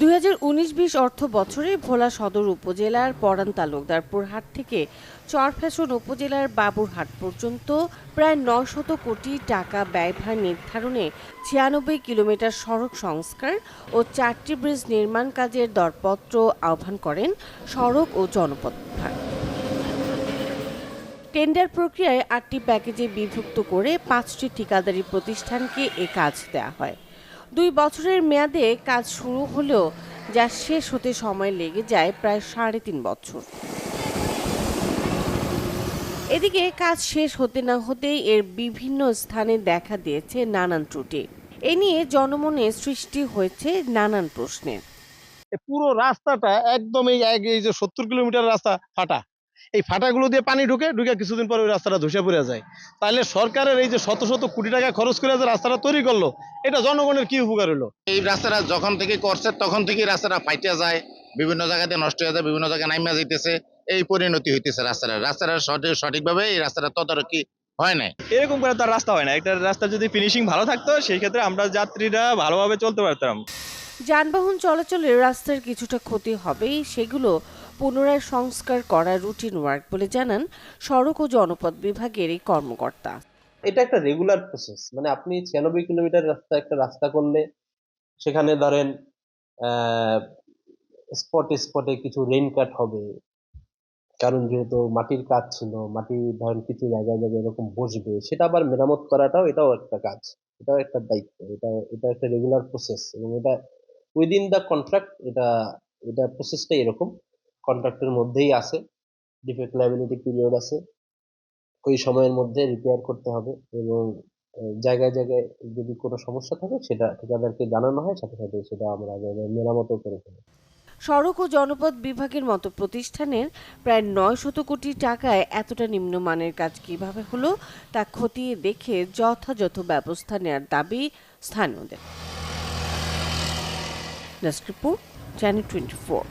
2019-20 অর্থ বছরে ভোলা সদর উপজেলার পরান তালুকদারপুর হাট থেকে চরফ্যাশন উপজেলার বাবুরহাট পর্যন্ত প্রায় 900 কোটি টাকা ব্যয়ভার নির্ধারণে 96 কিলোমিটার সড়ক সংস্কার ও 4টি ব্রিজ নির্মাণ কাজের দরপত্র আহ্বান করেন সড়ক ও জনপথ বিভাগ। টেন্ডার প্রক্রিয়ায় 8টি প্যাকেজে বিভক্ত করে 5টি ঠিকাদারি প্রতিষ্ঠানকে এ কাজ দেওয়া হয়। 2 বছরের মেয়াদে কাজ শুরু হলেও যা শেষ হতে সময় লেগে যায় প্রায় 3.5 বছর। এদিকে কাজ শেষ হতে না হতেই এর বিভিন্ন স্থানে দেখা দিয়েছে নানান ত্রুটি। এ নিয়ে জনমনে সৃষ্টি হয়েছে নানান প্রশ্নের। পুরো রাস্তাটা একদম এই যে 70 কিলোমিটার রাস্তা ফাটা, এই ফাটাগুলো দিয়ে পানি ঢুকে কিছুদিন পরে ওই রাস্তাটা ধসে পড়ে যায়। তাহলে সরকারের এই যে শত শত কোটি টাকা খরচ করে যে রাস্তাটা তৈরি করলো, এটা জনগণের কি উপকার হলো? এই রাস্তাটা যখন থেকে করছে তখন থেকে রাস্তাটা ফাইটে যায়, বিভিন্ন জায়গাতে নষ্ট হয়ে যায়, বিভিন্ন জায়গায় নাইমা যাইতেছে, এই পরিণতি হইতেছে রাস্তাটা সঠিকভাবে এই রাস্তাটা তদারকি হয় নাই। এরকম করে তার রাস্তা হয় না। একটা রাস্তা যদি ফিনিশিং ভালো থাকতো সেই ক্ষেত্রে আমরা যাত্রীরা ভালোভাবে চলতে পারতাম। যানবাহন চলাচলে রাস্তার কিছুটা ক্ষতি হবেই, সেগুলো পুনরায় সংস্কার করা রুটিন ওয়ার্ক বলে জানান সড়ক ও জনপথ বিভাগের এই কর্মকর্তা। এটা একটা রেগুলার প্রসেস, মানে আপনি 96 কিলোমিটার একটা রাস্তা করলে সেখানে ধরেন স্পটে কিছু রেইন কাট হবে, কারণ যেহেতু মাটির কাজ ছিল, মাটি ধরেন কিছু জায়গায় এরকম বসবে, সেটা আবার মেরামত করাটাও এটাও একটা কাজ, এটাও একটা দায়িত্ব, এটা একটা রেগুলার প্রসেস এবং এটা উইদিন দ্য কন্ট্রাক্ট, এটা প্রসেসটা এরকম কন্ট্রাক্টের মধ্যেই আছে। ডিফেক্ট লায়াবিলিটি পিরিয়ড আছে, ওই সময়ের মধ্যে রিপেয়ার করতে হবে এবং জায়গায় যদি কোনো সমস্যা থাকে সেটা ঠিকাদারকে জানানো হয়, সাথে সাথে সেটা আমরা মেরামতও করে ফেলি। সড়ক ও জনপথ বিভাগের মতো প্রতিষ্ঠানের প্রায় 900 কোটি টাকায় এতটা নিম্নমানের কাজ কিভাবে হলো তা খতিয়ে দেখে যথাযথ ব্যবস্থা নেওয়ার দাবি স্থানীয়দের। Desk report, channel 24।